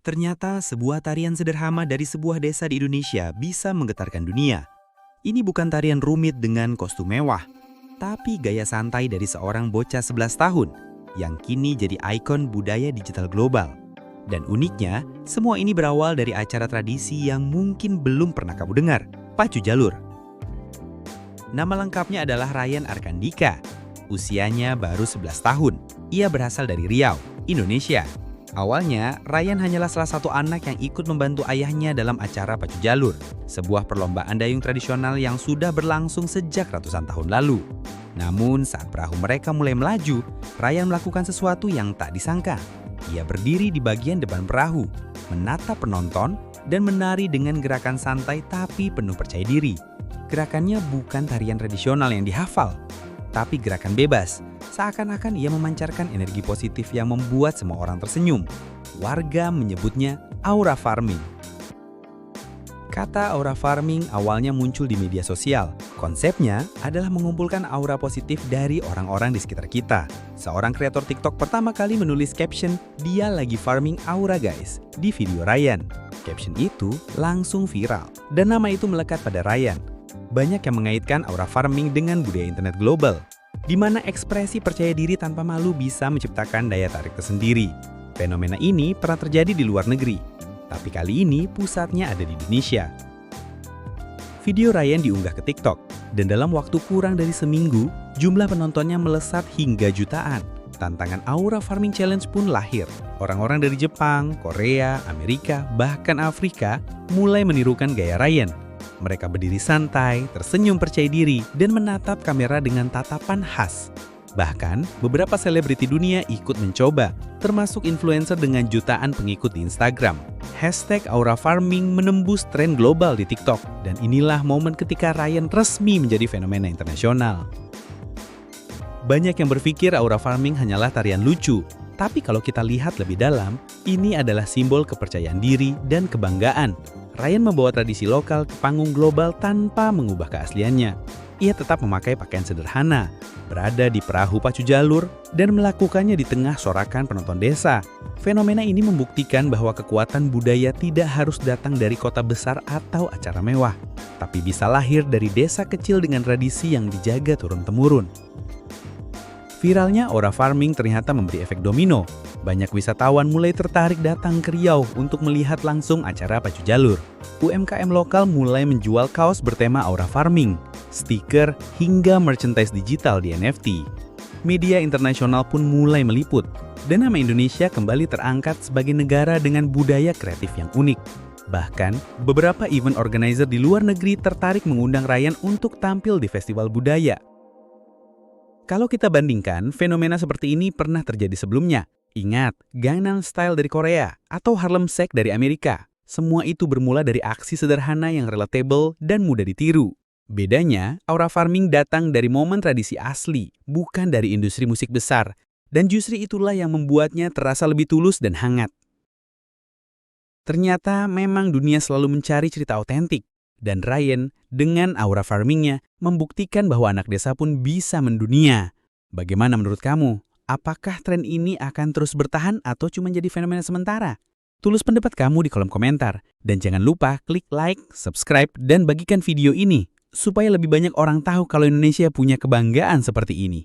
Ternyata sebuah tarian sederhana dari sebuah desa di Indonesia bisa menggetarkan dunia. Ini bukan tarian rumit dengan kostum mewah, tapi gaya santai dari seorang bocah 11 tahun yang kini jadi ikon budaya digital global. Dan uniknya, semua ini berawal dari acara tradisi yang mungkin belum pernah kamu dengar, Pacu Jalur. Nama lengkapnya adalah Ryan Arkandika. Usianya baru 11 tahun. Ia berasal dari Riau, Indonesia. Awalnya, Ryan hanyalah salah satu anak yang ikut membantu ayahnya dalam acara Pacu Jalur, sebuah perlombaan dayung tradisional yang sudah berlangsung sejak ratusan tahun lalu. Namun, saat perahu mereka mulai melaju, Ryan melakukan sesuatu yang tak disangka. Ia berdiri di bagian depan perahu, menatap penonton, dan menari dengan gerakan santai tapi penuh percaya diri. Gerakannya bukan tarian tradisional yang dihafal, tapi gerakan bebas. Seakan-akan ia memancarkan energi positif yang membuat semua orang tersenyum. Warga menyebutnya aura farming. Kata aura farming awalnya muncul di media sosial. Konsepnya adalah mengumpulkan aura positif dari orang-orang di sekitar kita. Seorang kreator TikTok pertama kali menulis caption, "Dia lagi farming aura guys," di video Ryan. Caption itu langsung viral, dan nama itu melekat pada Ryan. Banyak yang mengaitkan aura farming dengan budaya internet global, di mana ekspresi percaya diri tanpa malu bisa menciptakan daya tarik tersendiri. Fenomena ini pernah terjadi di luar negeri, tapi kali ini pusatnya ada di Indonesia. Video Ryan diunggah ke TikTok, dan dalam waktu kurang dari seminggu, jumlah penontonnya melesat hingga jutaan. Tantangan Aura Farming Challenge pun lahir. Orang-orang dari Jepang, Korea, Amerika, bahkan Afrika mulai menirukan gaya Ryan. Mereka berdiri santai, tersenyum percaya diri, dan menatap kamera dengan tatapan khas. Bahkan, beberapa selebriti dunia ikut mencoba, termasuk influencer dengan jutaan pengikut di Instagram. #Aura Farming menembus tren global di TikTok, dan inilah momen ketika Ryan resmi menjadi fenomena internasional. Banyak yang berpikir Aura Farming hanyalah tarian lucu, tapi kalau kita lihat lebih dalam, ini adalah simbol kepercayaan diri dan kebanggaan. Ryan membawa tradisi lokal ke panggung global tanpa mengubah keasliannya. Ia tetap memakai pakaian sederhana, berada di perahu pacu jalur, dan melakukannya di tengah sorakan penonton desa. Fenomena ini membuktikan bahwa kekuatan budaya tidak harus datang dari kota besar atau acara mewah, tapi bisa lahir dari desa kecil dengan tradisi yang dijaga turun-temurun. Viralnya Aura Farming ternyata memberi efek domino. Banyak wisatawan mulai tertarik datang ke Riau untuk melihat langsung acara Pacu Jalur. UMKM lokal mulai menjual kaos bertema Aura Farming, stiker, hingga merchandise digital di NFT. Media internasional pun mulai meliput, dan nama Indonesia kembali terangkat sebagai negara dengan budaya kreatif yang unik. Bahkan, beberapa event organizer di luar negeri tertarik mengundang Ryan untuk tampil di festival budaya. Kalau kita bandingkan, fenomena seperti ini pernah terjadi sebelumnya. Ingat, Gangnam Style dari Korea atau Harlem Shake dari Amerika. Semua itu bermula dari aksi sederhana yang relatable dan mudah ditiru. Bedanya, Aura Farming datang dari momen tradisi asli, bukan dari industri musik besar. Dan justru itulah yang membuatnya terasa lebih tulus dan hangat. Ternyata memang dunia selalu mencari cerita otentik. Dan Ryan, dengan Aura Farmingnya, membuktikan bahwa anak desa pun bisa mendunia. Bagaimana menurut kamu? Apakah tren ini akan terus bertahan atau cuma jadi fenomena sementara? Tulis pendapat kamu di kolom komentar. Dan jangan lupa klik like, subscribe, dan bagikan video ini, supaya lebih banyak orang tahu kalau Indonesia punya kebanggaan seperti ini.